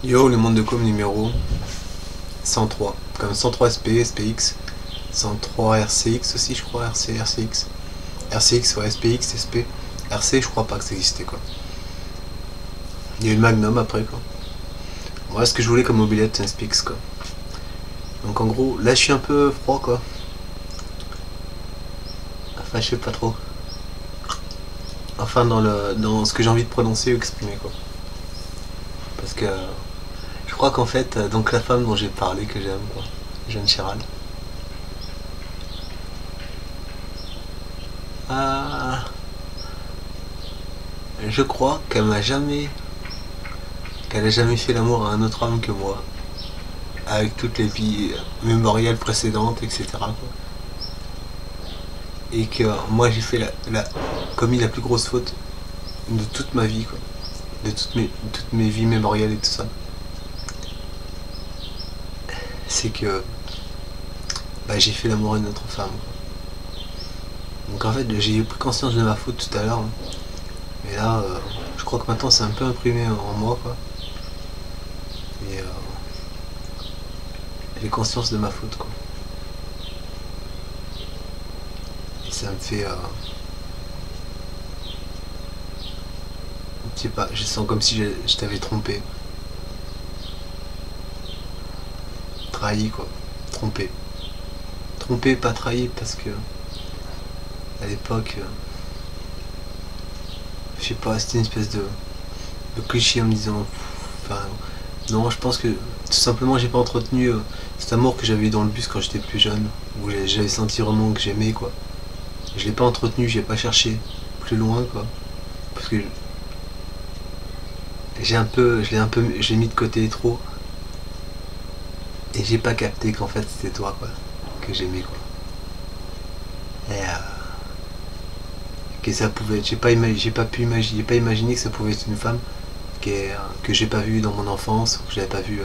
Yo, le monde de com numéro 103. Comme 103 SP, SPX, 103 RCX aussi, je crois, RCX. RCX, ouais, SPX, SP. RC, je crois pas que ça existait, quoi. Il y a eu le Magnum après, quoi. Voilà ce que je voulais comme mobilette, c'est un SPX, quoi. Donc en gros, là je suis un peu froid, quoi. Enfin, je sais pas trop. Enfin, dans ce que j'ai envie de prononcer ou exprimer, quoi. Parce que je crois qu'en fait, donc la femme dont j'ai parlé, que j'aime, quoi, Jeanne Chéral, ah, je crois qu'elle a jamais fait l'amour à un autre homme que moi, avec toutes les vies mémorielles précédentes, etc., quoi. Et que moi j'ai fait commis la plus grosse faute de toute ma vie, quoi. De toutes mes vies mémorielles et tout ça. C'est que j'ai fait l'amour à une autre femme, quoi. Donc en fait j'ai pris conscience de ma faute tout à l'heure, hein. Mais là je crois que maintenant c'est un peu imprimé en moi, quoi. Et j'ai conscience de ma faute, quoi. Et ça me fait je sais pas, je sens comme si je t'avais trompé. Trahi, quoi. Trompé. Trompé, pas trahi, parce que à l'époque, je sais pas, c'était une espèce de cliché en me disant. Enfin, non, je pense que tout simplement j'ai pas entretenu cet amour que j'avais eu dans le bus quand j'étais plus jeune, où j'avais senti vraiment que j'aimais, quoi. Je l'ai pas entretenu, j'ai pas cherché plus loin, quoi. Parce que je l'ai mis de côté trop. Et j'ai pas capté qu'en fait c'était toi, quoi, que j'aimais, quoi. Et que ça pouvait être, j'ai pas imaginé que ça pouvait être une femme que j'ai pas vue dans mon enfance, que j'avais pas vue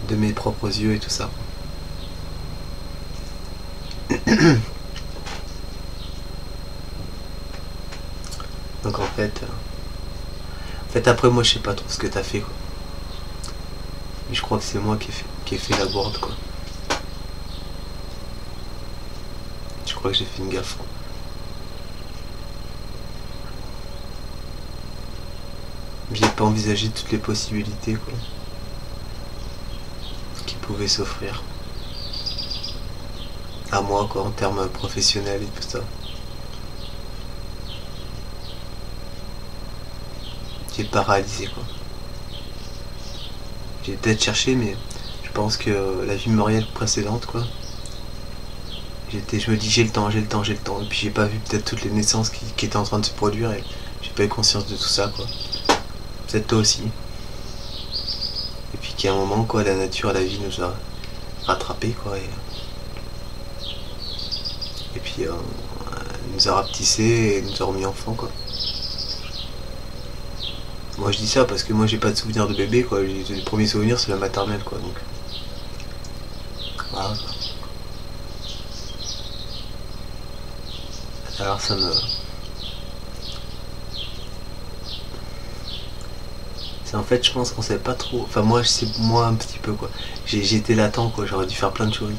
de mes propres yeux et tout ça. Donc en fait après moi je sais pas trop ce que t'as fait, quoi. Mais je crois que c'est moi qui ai fait la bourde, quoi. Je crois que j'ai fait une gaffe, quoi. J'ai pas envisagé toutes les possibilités, quoi, qui pouvaient s'offrir à moi, quoi, en termes professionnels et tout ça. J'ai pas réalisé, quoi. J'ai peut-être cherché, mais je pense que la vie mémorielle précédente, quoi, je me dis j'ai le temps, j'ai le temps, j'ai le temps. Et puis j'ai pas vu peut-être toutes les naissances qui étaient en train de se produire et j'ai pas eu conscience de tout ça, quoi. Peut-être toi aussi. Et puis qu'à un moment, quoi, la nature et la vie nous a rattrapés, quoi. Et puis nous a rapetissés et nous a remis enfants, quoi. Moi je dis ça parce que moi j'ai pas de souvenir de bébé, quoi. Les premiers souvenirs c'est la maternelle, quoi. Donc voilà. Alors ça me. C'est en fait je pense qu'on savait pas trop. Enfin moi c'est moi un petit peu, quoi. J'ai été latent, quoi, j'aurais dû faire plein de choses.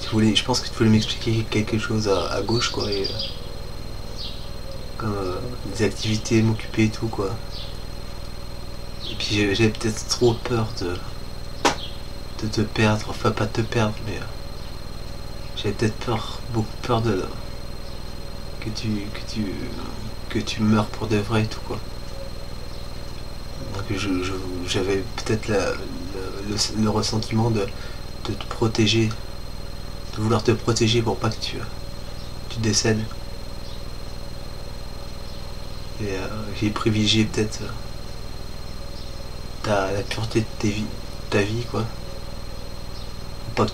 Je pense que tu voulais m'expliquer quelque chose à gauche, quoi, et comme des activités, m'occuper et tout, quoi. Et puis j'avais peut-être trop peur de te perdre, enfin pas de te perdre, mais j'avais peut-être peur, beaucoup peur que tu, que tu, que tu meurs pour de vrai et tout, quoi. Donc j'avais peut-être le ressentiment de te protéger, de vouloir te protéger pour pas que tu décèdes. Et j'ai privilégié peut-être la pureté de ta vie, quoi, pour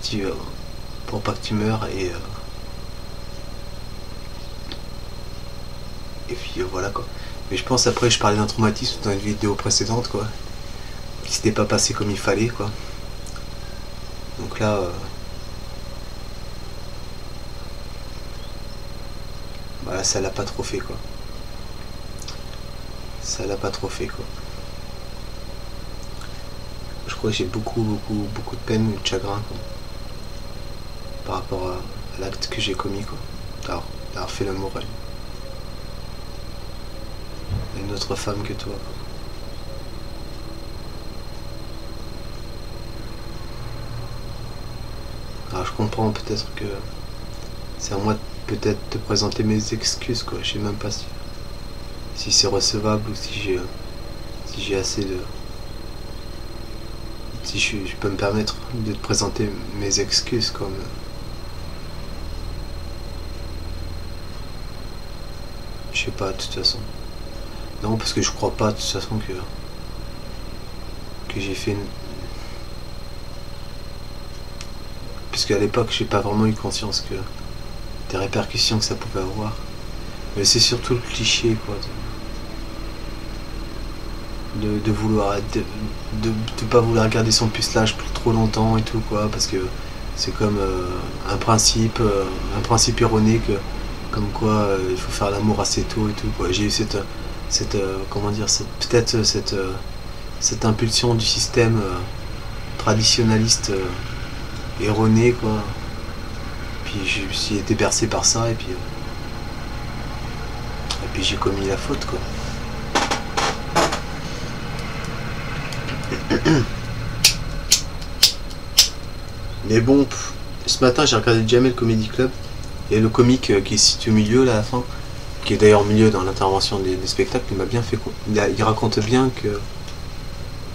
pas que tu meurs, et puis voilà, quoi. Mais je pense après je parlais d'un traumatisme dans une vidéo précédente, quoi, qui s'était pas passé comme il fallait, quoi. Donc là voilà, ça l'a pas trop fait, quoi. Ça l'a pas trop fait, quoi. je crois que j'ai beaucoup de peine ou de chagrin quoi, par rapport à l'acte que j'ai commis quoi, d'avoir fait l'amour à une autre femme que toi quoi. Alors je comprends peut-être que c'est à moi peut-être de présenter mes excuses quoi, je sais même pas si c'est recevable ou si j'ai assez de... Si je peux me permettre de te présenter mes excuses comme... Je sais pas de toute façon. Non parce que je crois pas de toute façon que j'ai fait une... Parce qu'à l'époque j'ai pas vraiment eu conscience que des répercussions que ça pouvait avoir. Mais c'est surtout le cliché quoi. De vouloir de pas vouloir garder son pucelage pour trop longtemps et tout quoi, parce que c'est comme un principe erroné que comme quoi il faut faire l'amour assez tôt et tout quoi. J'ai eu cette comment dire, peut-être cette impulsion du système traditionnaliste erroné quoi, puis je me suis été bercé par ça et puis j'ai commis la faute quoi. Mais bon, ce matin j'ai regardé Jamel Comedy Club et le comique qui se situe au milieu là à la fin, qui est d'ailleurs au milieu dans l'intervention des spectacles, il m'a bien fait il raconte bien que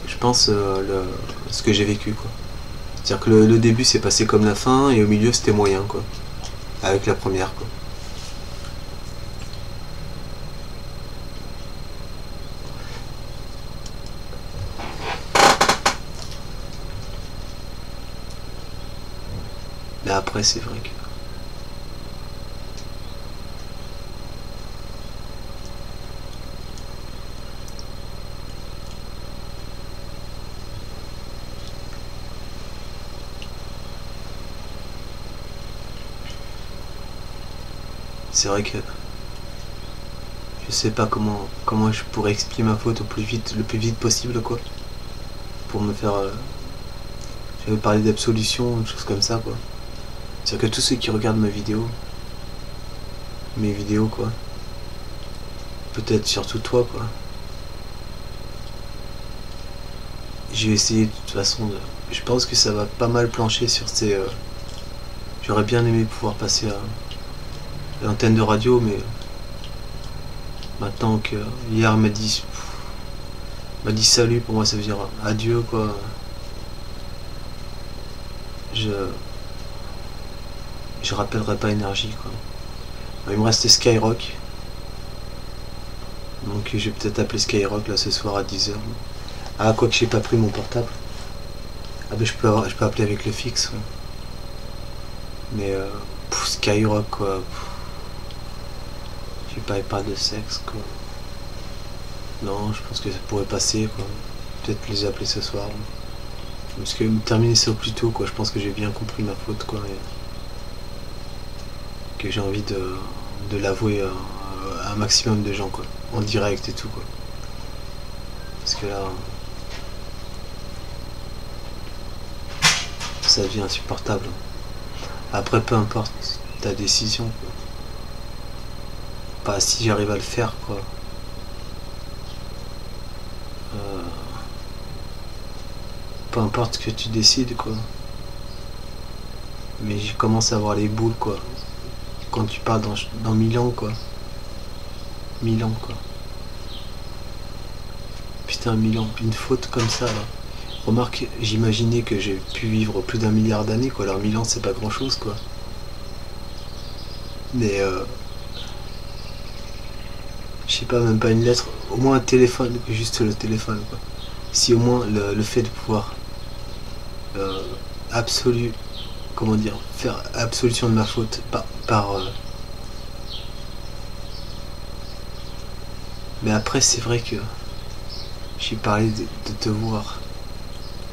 je pense ce que j'ai vécu quoi. C'est-à-dire que le début s'est passé comme la fin et au milieu c'était moyen quoi, avec la première quoi. Mais après c'est vrai que c'est vrai que je sais pas comment je pourrais expliquer ma faute le plus vite possible quoi, pour me faire j'avais parlé d'absolution, une chose comme ça quoi. C'est-à-dire que tous ceux qui regardent mes vidéos quoi, peut-être surtout toi quoi, j'ai essayé de toute façon de... Je pense que ça va pas mal plancher sur ces... J'aurais bien aimé pouvoir passer à l'antenne de radio, mais maintenant que hier m'a dit salut, pour moi ça veut dire adieu quoi. Je rappellerai pas énergie quoi. Il me restait Skyrock, donc je vais peut-être appeler Skyrock là ce soir à 10h. Ah, quoi que j'ai pas pris mon portable. Ah ben je peux appeler avec le fixe ouais. Mais Skyrock quoi, j'ai pas, il parle de sexe quoi. Non, je pense que ça pourrait passer quoi. Peut-être les appeler ce soir. Parce que terminer ça au plus tôt quoi, je pense que j'ai bien compris ma faute quoi. Et que j'ai envie de l'avouer à un maximum de gens quoi. En direct et tout quoi. Parce que là... ça devient insupportable. Après peu importe ta décision quoi. Pas si j'arrive à le faire quoi. Peu importe ce que tu décides quoi. Mais je commence à avoir les boules quoi. Quand tu pars dans 1000 ans quoi. 1000 ans quoi. Putain 1000 ans, une faute comme ça là. Remarque, j'imaginais que j'ai pu vivre plus d'1 milliard d'années quoi. Alors 1000 ans c'est pas grand chose quoi. Mais je sais pas, même pas une lettre, au moins un téléphone, juste le téléphone quoi. Si au moins le fait de pouvoir comment dire, faire absolution de ma faute mais après c'est vrai que j'ai parlé de te voir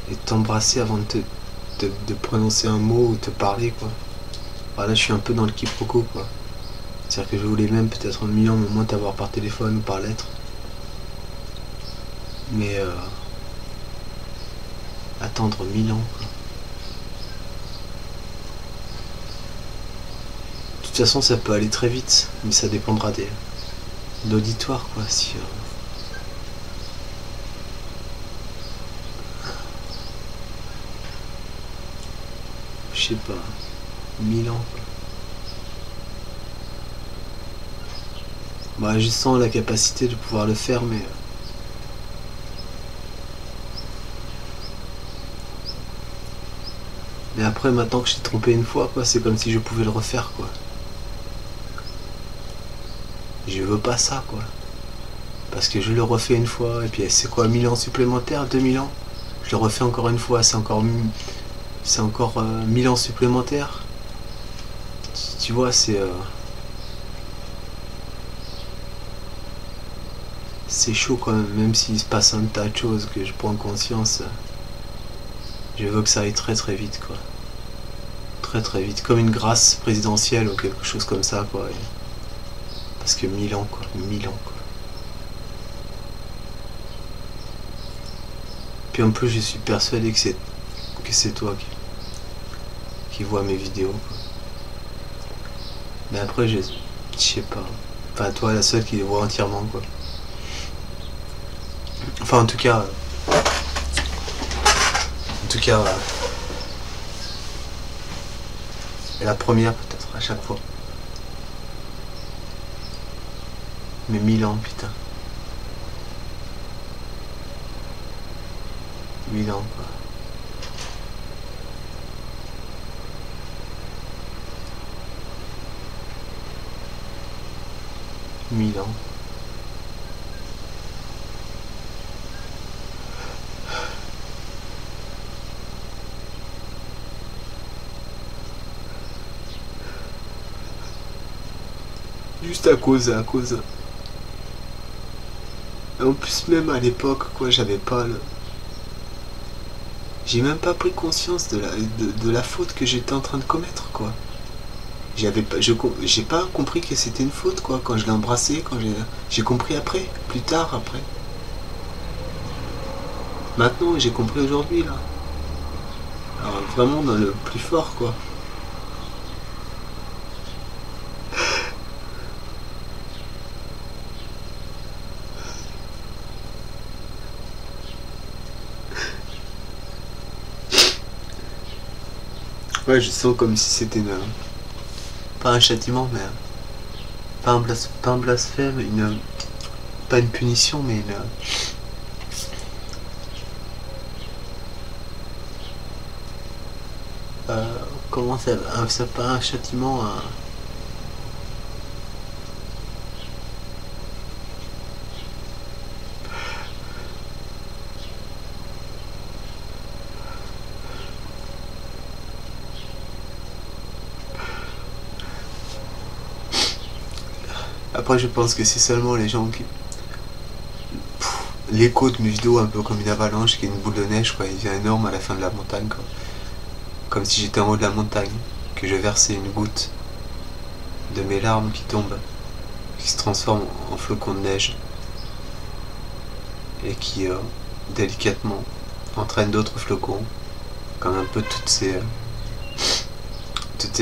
et de t'embrasser avant de prononcer un mot ou de te parler quoi. Voilà, je suis un peu dans le quiproquo quoi. C'est-à-dire que je voulais même peut-être en 1000 ans au moins t'avoir par téléphone ou par lettre. Mais Attendre 1000 ans, quoi. De toute façon, ça peut aller très vite, mais ça dépendra de l'auditoire, quoi. Si, je sais pas, 1000 ans, quoi. Bah, je sens la capacité de pouvoir le faire, mais après, maintenant que je t'ai trompé une fois, quoi, c'est comme si je pouvais le refaire, quoi. Je veux pas ça, quoi. Parce que je le refais une fois, et puis c'est quoi, 1000 ans supplémentaires, 2000 ans? Je le refais encore une fois, c'est encore 1000 ans supplémentaires. Tu vois, c'est chaud quand même s'il se passe un tas de choses que je prends conscience. Je veux que ça aille très très vite, quoi. Très très vite, comme une grâce présidentielle ou quelque chose comme ça, quoi. Parce que 1000 ans, quoi, 1000 ans, quoi. Puis en plus, je suis persuadé que c'est toi qui vois mes vidéos, quoi. Mais après, je sais pas. Enfin, toi, la seule qui les voit entièrement, quoi. Enfin, en tout cas, la première peut-être à chaque fois. Mais 1000 ans, putain. 1000 ans, quoi. Mille ans. Juste à cause. Et en plus, même à l'époque, quoi, j'avais pas le. J'ai même pas pris conscience de la faute que j'étais en train de commettre, quoi. J'ai pas compris que c'était une faute, quoi, quand je l'ai embrassé, j'ai compris après, plus tard, après. Maintenant, j'ai compris aujourd'hui, là. Alors, vraiment dans le plus fort, quoi. Ouais, je sens comme si c'était pas un châtiment, mais pas un blasphème, pas une punition, mais comment ça, c'est pas un châtiment, Après, je pense que c'est seulement les gens qui. L'écho de mes vidéos, un peu comme une avalanche qui est une boule de neige, quoi. Il devient énorme à la fin de la montagne, quoi. Comme si j'étais en haut de la montagne, que je versais une goutte de mes larmes qui tombent, qui se transforment en flocons de neige, et qui, délicatement, entraînent d'autres flocons, comme un peu toutes ces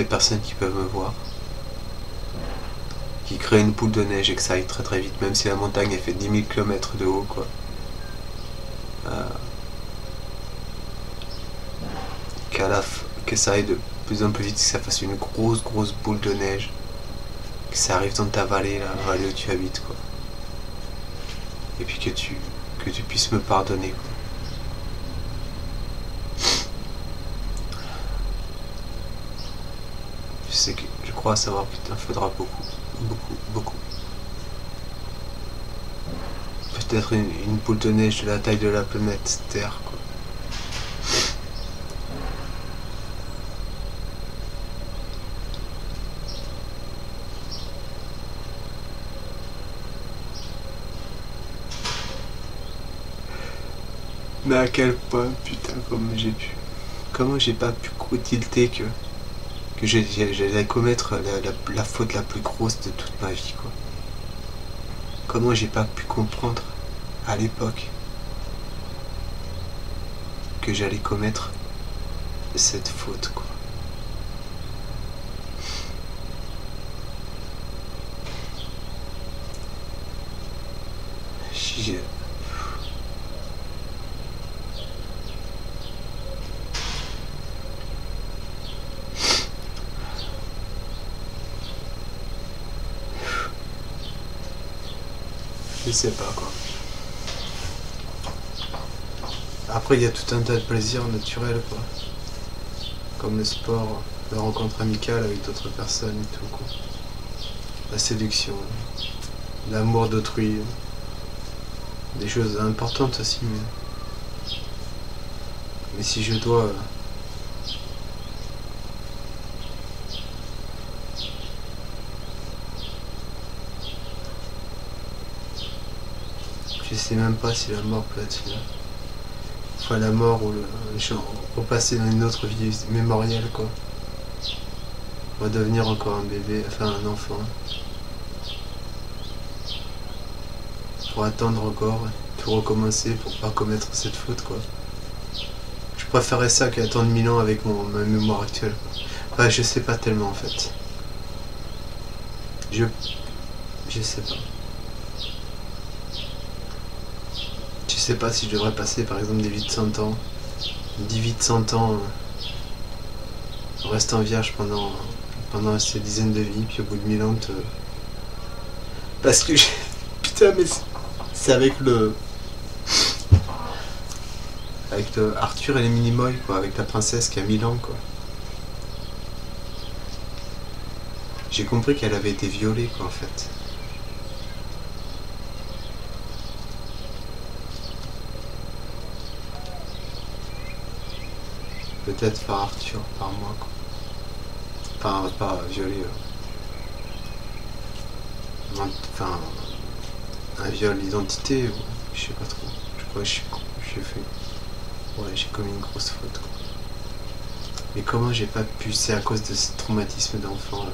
personnes qui peuvent me voir, qui créent une boule de neige et que ça aille très très vite, même si la montagne elle fait 10 000 km de haut, quoi. Que ça aille de plus en plus vite, que ça fasse une grosse boule de neige, que ça arrive dans ta vallée, la vallée où tu habites, quoi. Et puis que tu puisses me pardonner, quoi. Je crois savoir qu'il t'en faudra beaucoup. Peut-être une boule de neige de la taille de la planète Terre, quoi. Mais à quel point, putain, comment j'ai pas pu tilter que j'allais commettre la faute la plus grosse de toute ma vie, quoi. Comment j'ai pas pu comprendre à l'époque. que j'allais commettre cette faute, quoi. Je sais pas, quoi. Après, il y a tout un tas de plaisirs naturels, quoi. Comme le sport, la rencontre amicale avec d'autres personnes et tout, quoi. La séduction, l'amour d'autrui, des choses importantes aussi, mais si je dois je sais même pas si la mort peut être là. Enfin, la mort ou repasser dans une autre vie mémorielle, quoi. Redevenir encore un bébé, enfin un enfant. Pour attendre encore, tout recommencer pour pas commettre cette faute, quoi. Je préférerais ça qu'attendre 1000 ans avec ma mémoire actuelle, quoi. Enfin, je sais pas tellement en fait. Je sais pas. Je sais pas si je devrais passer par exemple des vies de 100 ans, 10 vies de 100 ans, en restant vierge pendant ces dizaines de vies, puis au bout de 1000 ans, parce que putain, mais c'est avec le Arthur et les Minimoys, quoi, avec la princesse qui a 1000 ans, quoi. J'ai compris qu'elle avait été violée, quoi, en fait. Peut-être par Arthur, par moi, quoi. Enfin, pas violée. Enfin, un viol d'identité, ou je sais pas trop. Je crois que j'ai fait. Ouais, j'ai commis une grosse faute, quoi. Mais comment j'ai pas pu. C'est à cause de ce traumatisme d'enfant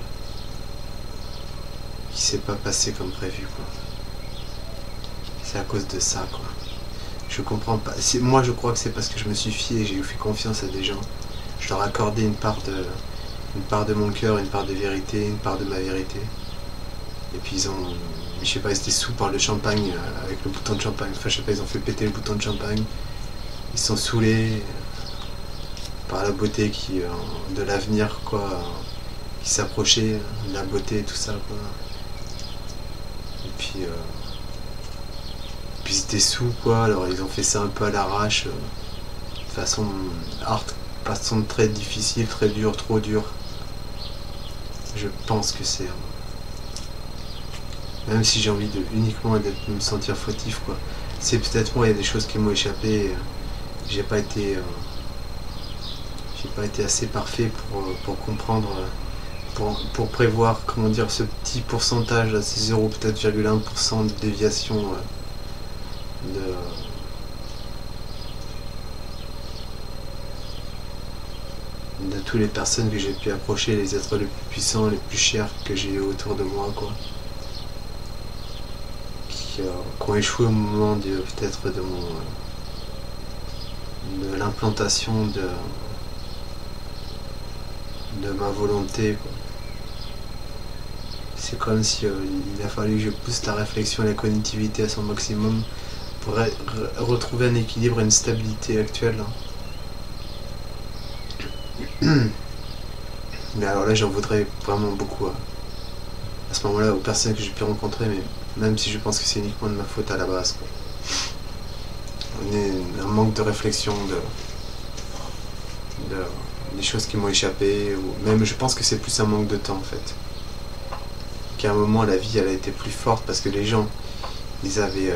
qui s'est pas passé comme prévu, quoi. C'est à cause de ça, quoi. Je comprends pas. Moi, je crois que c'est parce que je me suis fié et j'ai fait confiance à des gens. Je leur ai accordé une part de mon cœur, une part de vérité, une part de ma vérité. Et puis ils ont. Je sais pas, ils étaient sous par le champagne, avec le bouton de champagne. Enfin, je sais pas, ils ont fait péter le bouton de champagne. Ils sont saoulés par la beauté de l'avenir, quoi, qui s'approchait, la beauté et tout ça, quoi. Et puis ils étaient sous, quoi, alors ils ont fait ça un peu à l'arrache, de façon très difficile, très dure, trop dure. Je pense que c'est... Même si j'ai envie uniquement de me sentir fautif, quoi. C'est peut-être moi, il y a des choses qui m'ont échappé. J'ai pas été assez parfait pour comprendre, pour prévoir, comment dire, ce petit pourcentage, ces 0 peut-être 0,1% de déviation de toutes les personnes que j'ai pu approcher, les êtres les plus puissants, les plus chers que j'ai eu autour de moi, quoi. Qui ont échoué au moment peut-être de l'implantation de ma volonté, quoi. C'est comme si il a fallu que je pousse la réflexion et la cognitivité à son maximum pour retrouver un équilibre et une stabilité actuelle. Mais alors là, j'en voudrais vraiment beaucoup à ce moment-là aux personnes que j'ai pu rencontrer, mais même si je pense que c'est uniquement de ma faute à la base, quoi. Un manque de réflexion, des choses qui m'ont échappé, ou même je pense que c'est plus un manque de temps, en fait. Qu'à un moment la vie elle a été plus forte parce que les gens ils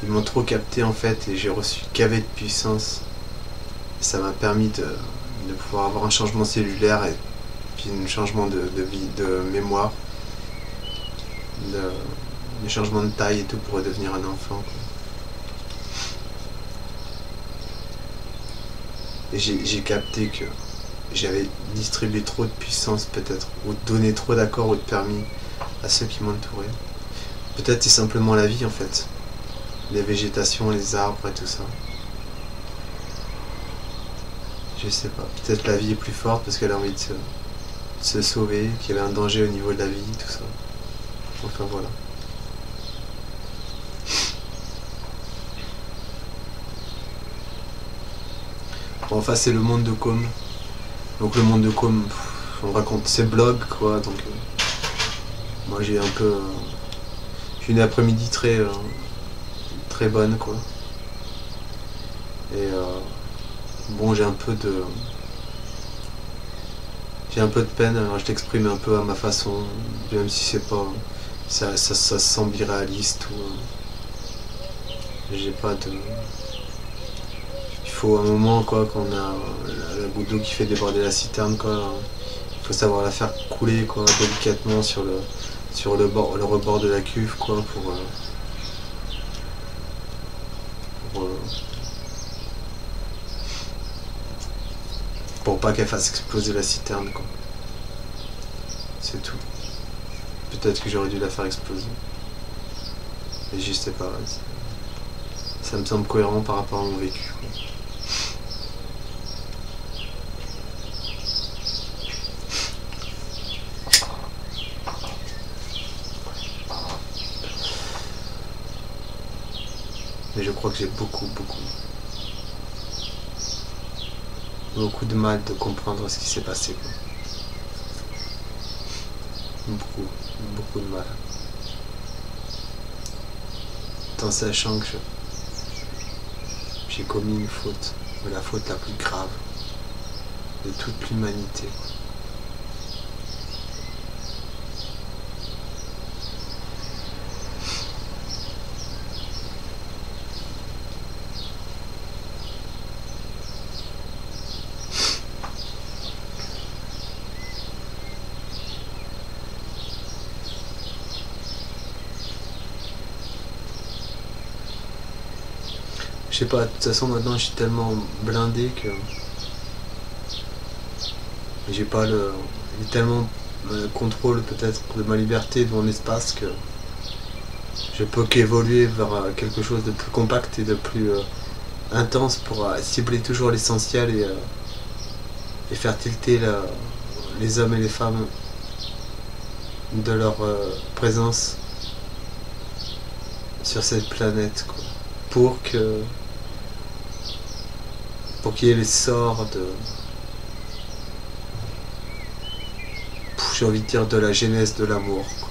m'ont trop capté, en fait, et j'ai reçu gavé de puissance. Ça m'a permis de pouvoir avoir un changement cellulaire et puis un changement de vie, de mémoire, de changement de taille et tout pour redevenir un enfant, quoi. Et j'ai capté que j'avais distribué trop de puissance, peut-être, ou donné trop d'accords ou de permis à ceux qui m'entouraient. Peut-être c'est simplement la vie, en fait. les végétations, les arbres et tout ça. Je sais pas, peut-être la vie est plus forte parce qu'elle a envie de se sauver, qu'il y avait un danger au niveau de la vie, tout ça. Enfin voilà. Bon, enfin c'est le monde de Com. Donc le monde de Com, on raconte ses blogs quoi, donc moi j'ai un peu... j'ai une après-midi très bonne quoi. Et bon j'ai un peu de peine, alors je t'exprime un peu à ma façon, même si c'est pas... ça se semble irréaliste ou... j'ai pas de... il faut un moment quoi, quand on a la goutte d'eau qui fait déborder la citerne quoi, il faut savoir la faire couler quoi, délicatement sur le rebord de la cuve quoi, pour pas qu'elle fasse exploser la citerne quoi. C'est tout. Peut-être que j'aurais dû la faire exploser. Mais je sais pas, ça me semble cohérent par rapport à mon vécu quoi. Mais je crois que j'ai beaucoup de mal de comprendre ce qui s'est passé quoi. Beaucoup de mal. Tout en sachant que j'ai commis une faute, mais la faute la plus grave de toute l'humanité. Je sais pas, de toute façon maintenant je suis tellement blindé que j'ai pas j'ai tellement le contrôle peut-être de ma liberté, de mon espace que je peux qu'évoluer vers quelque chose de plus compact et de plus intense pour cibler toujours l'essentiel et faire tilter les hommes et les femmes de leur présence sur cette planète quoi, pour qu'il y ait l'essor de... j'ai envie de dire de la genèse de l'amour quoi.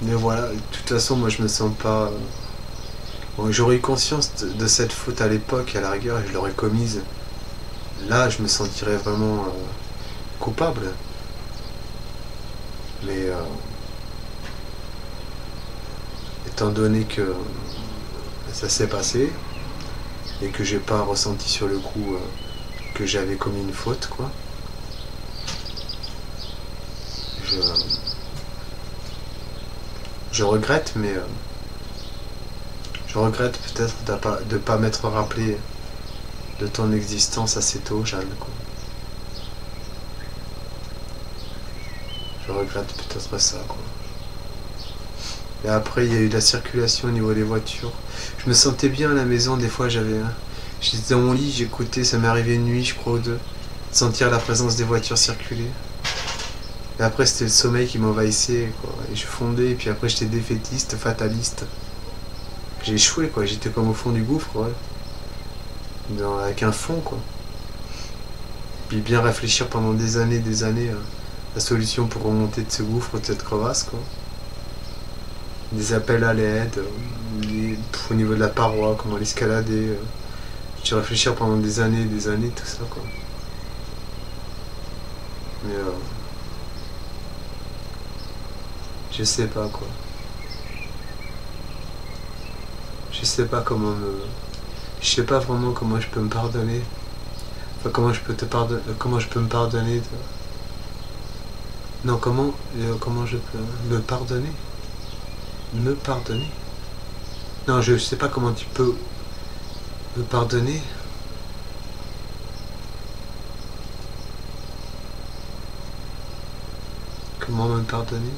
Mais voilà, de toute façon moi je me sens pas... Bon, j'aurais eu conscience de cette faute à l'époque, à la rigueur, et je l'aurais commise. Là je me sentirais vraiment coupable. Mais étant donné que ça s'est passé et que j'ai pas ressenti sur le coup que j'avais commis une faute quoi, je regrette, mais je regrette peut-être de pas m'être rappelé de ton existence assez tôt, Jeanne quoi. Je regrette peut-être ça quoi. Et après il y a eu la circulation au niveau des voitures. Je me sentais bien à la maison, des fois j'étais dans mon lit, j'écoutais, ça m'est arrivé une nuit je crois ou deux, de sentir la présence des voitures circuler. Et après c'était le sommeil qui m'envahissait quoi. Et je fondais, et puis après j'étais défaitiste, fataliste. J'ai échoué quoi, j'étais comme au fond du gouffre ouais. Avec un fond quoi. Puis bien réfléchir pendant des années la solution pour remonter de ce gouffre, de cette crevasse quoi. Des appels à l'aide, au niveau de la paroi, comment l'escalader. J'ai réfléchir pendant des années, tout ça quoi. Mais je sais pas quoi. Je sais pas comment me... Je sais pas vraiment comment je peux me pardonner. Enfin comment je peux te pardonner. Comment je peux me pardonner de... Non, comment je peux me pardonner? Me pardonner? Non, je sais pas comment tu peux me pardonner. Comment me pardonner?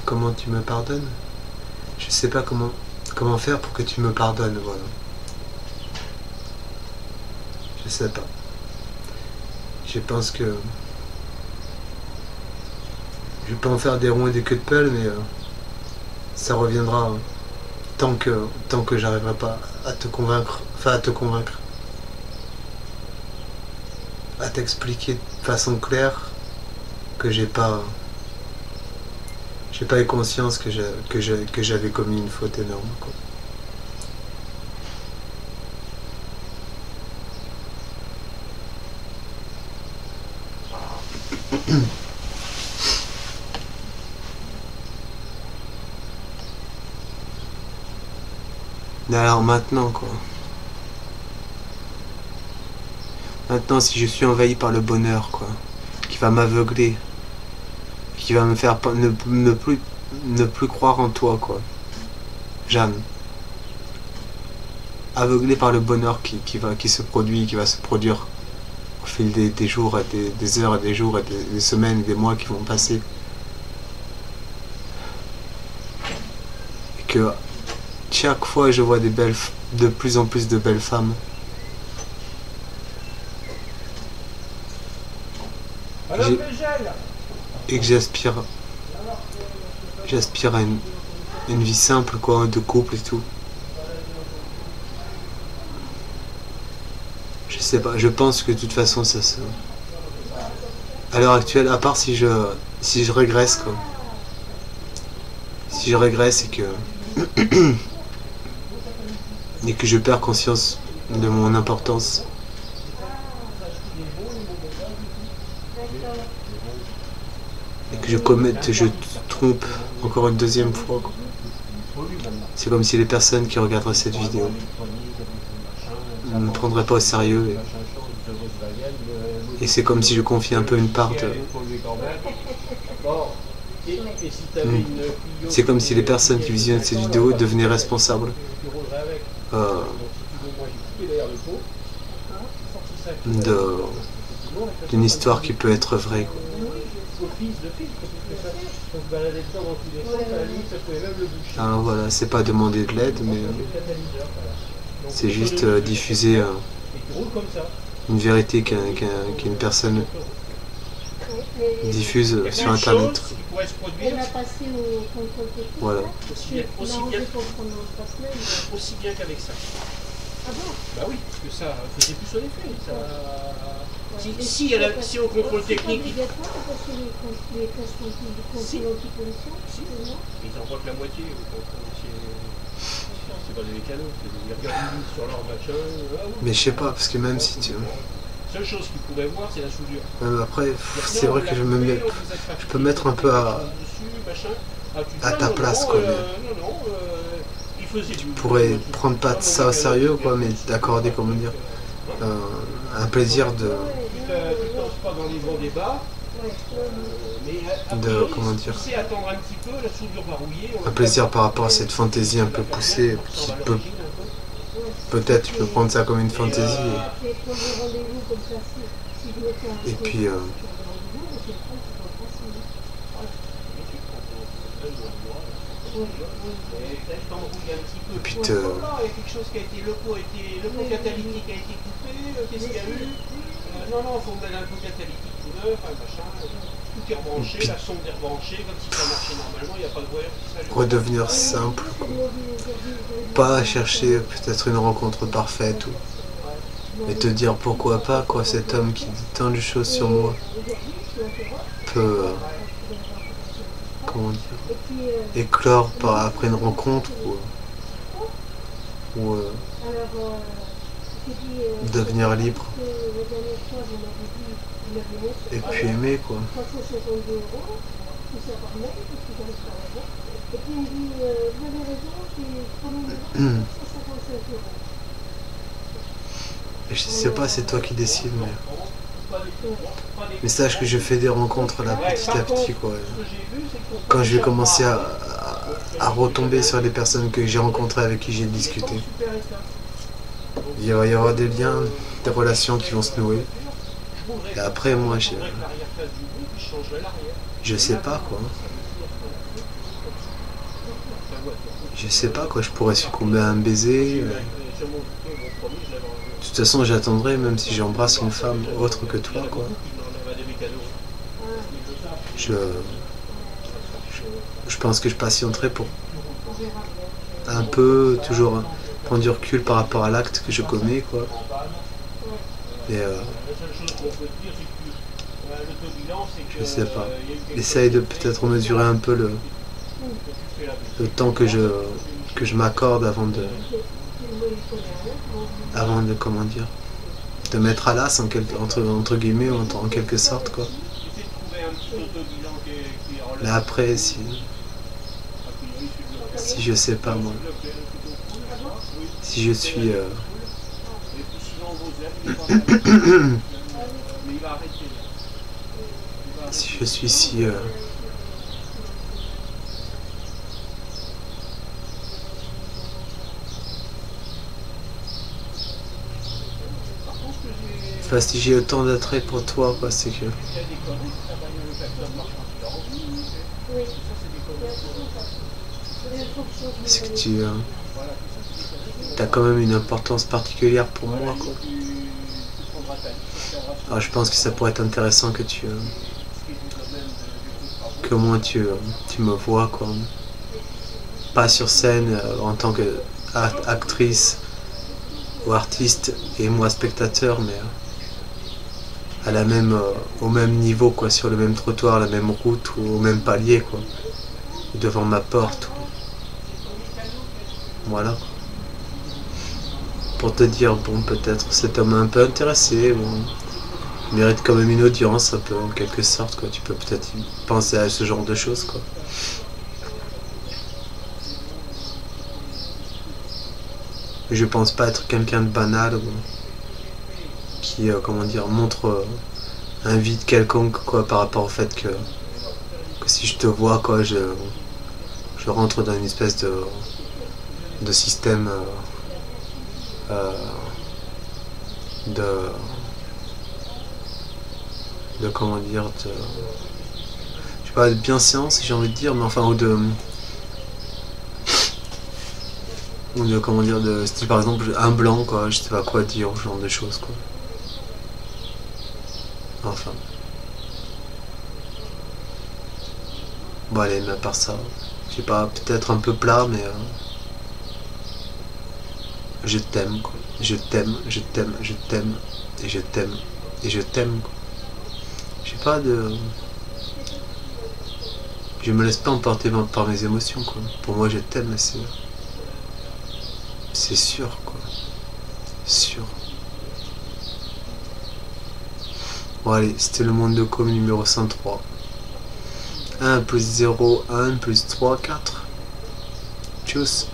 comment tu me pardonnes? Je sais pas comment faire pour que tu me pardonnes, voilà. Je sais pas. Je pense que je peux en faire des ronds et des queues de pelle, mais ça reviendra tant que j'arriverai pas à te convaincre, à t'expliquer de façon claire que j'ai pas eu conscience que j'avais commis une faute énorme, quoi. Alors maintenant, quoi. Maintenant, si je suis envahi par le bonheur, quoi, qui va m'aveugler, qui va me faire ne plus croire en toi, quoi. Jeanne. Aveuglé par le bonheur qui va se produire au fil des jours, des heures et des jours et des semaines et des mois qui vont passer. Et que chaque fois je vois de plus en plus de belles femmes. Et que j'aspire à une vie simple, quoi, de couple et tout. Je sais pas, je pense que de toute façon ça se... À l'heure actuelle, à part si je régresse, quoi. Si je régresse et que je perds conscience de mon importance. Et que je trompe encore une deuxième fois, quoi. C'est comme si les personnes qui regarderaient cette vidéo ne me prendraient pas au sérieux. Et c'est comme si je confiais un peu une part de... C'est comme si les personnes qui visionnent cette vidéo devenaient responsables d'une histoire qui peut être vraie, quoi. Alors voilà, c'est pas demander de l'aide, mais c'est juste diffuser une vérité qu'une personne diffuse sur internet. Voilà. Aussi bien qu'avec ça. Ah bon? Bah oui, parce que ça faisait plus son effet. Ça... Si au contrôle technique. Si. Ils en voient que la moitié. C'est pas des mécanos, ils regardent sur leur machin. Mais je sais pas, parce que même si tu. La seule chose qu'ils pourraient voir, c'est la soudure. Après, c'est vrai que je peux mettre un peu à ta place, quoi. Tu pourrais prendre pas ça au sérieux, quoi, mais d'accorder, comment dire, un plaisir comment dire, un plaisir par rapport à cette fantaisie un peu poussée qui peut, peut-être tu peux prendre ça comme une fantaisie et puis Il y a quelque chose qui a été, le pot catalytique a été coupé, qu'est-ce qu'il y a eu? Non, il faut mettre un pot catalytique tout neuf, machin, tout est rebranché, la sonde est rebranchée, comme si ça marchait normalement, il n'y a pas de wire qui s'allume. Redevenir simple, quoi. Pas chercher peut-être une rencontre parfaite, mais te dire pourquoi pas, quoi, cet homme qui dit tant de choses sur moi peut... comment dire, éclore après une rencontre ou devenir libre et puis aimer, quoi. Et je sais pas, c'est toi qui décides, mais sache que je fais des rencontres là petit à petit, quoi. Quand je vais commencer à retomber sur les personnes que j'ai rencontrées, avec qui j'ai discuté, il va y avoir des liens, des relations qui vont se nouer. Et après, moi, je sais pas, quoi. Je sais pas quoi, je pourrais succomber à un baiser. De toute façon, j'attendrai même si j'embrasse une femme autre que toi, quoi. Je pense que je patienterai pour un peu toujours prendre du recul par rapport à l'acte que je commets, quoi. Et je sais pas. Essaye de peut-être mesurer un peu le temps que je m'accorde avant de comment dire, de mettre à l'as entre guillemets ou en quelque sorte, quoi. Mais après, si je sais pas moi, si je suis si je suis si enfin, si j'ai autant d'attrait pour toi, quoi, c'est que tu as quand même une importance particulière pour moi, quoi. Alors je pense que ça pourrait être intéressant que que au moins tu me vois, quoi. Pas sur scène en tant que actrice ou artiste et moi spectateur, mais à la même, au même niveau, quoi, sur le même trottoir, la même route ou au même palier, quoi, devant ma porte. Voilà. Pour te dire, bon, peut-être cet homme est un peu intéressé, bon, il mérite quand même une audience, un peu, en quelque sorte, quoi. Tu peux peut-être penser à ce genre de choses, quoi. Je pense pas être quelqu'un de banal, bon, qui, comment dire, montre un vide quelconque, quoi, par rapport au fait que si je te vois, quoi, je rentre dans une espèce de système de comment dire, je sais pas, de bienséance, si j'ai envie de dire, mais enfin, ou de comment dire, de style par exemple un blanc, quoi, je sais pas quoi dire, ce genre de choses, quoi. Enfin. Bon allez, mais à part ça, je sais pas, peut-être un peu plat, mais je t'aime, quoi. Je t'aime, je t'aime, je t'aime, et je t'aime, et je t'aime, quoi. J'ai pas de... Je me laisse pas emporter par mes émotions, quoi. Pour moi, je t'aime, c'est sûr, quoi. Sûr. Bon allez, c'était le monde de com numéro 103. 1 plus 0, 1 plus 3, 4. Tchuss.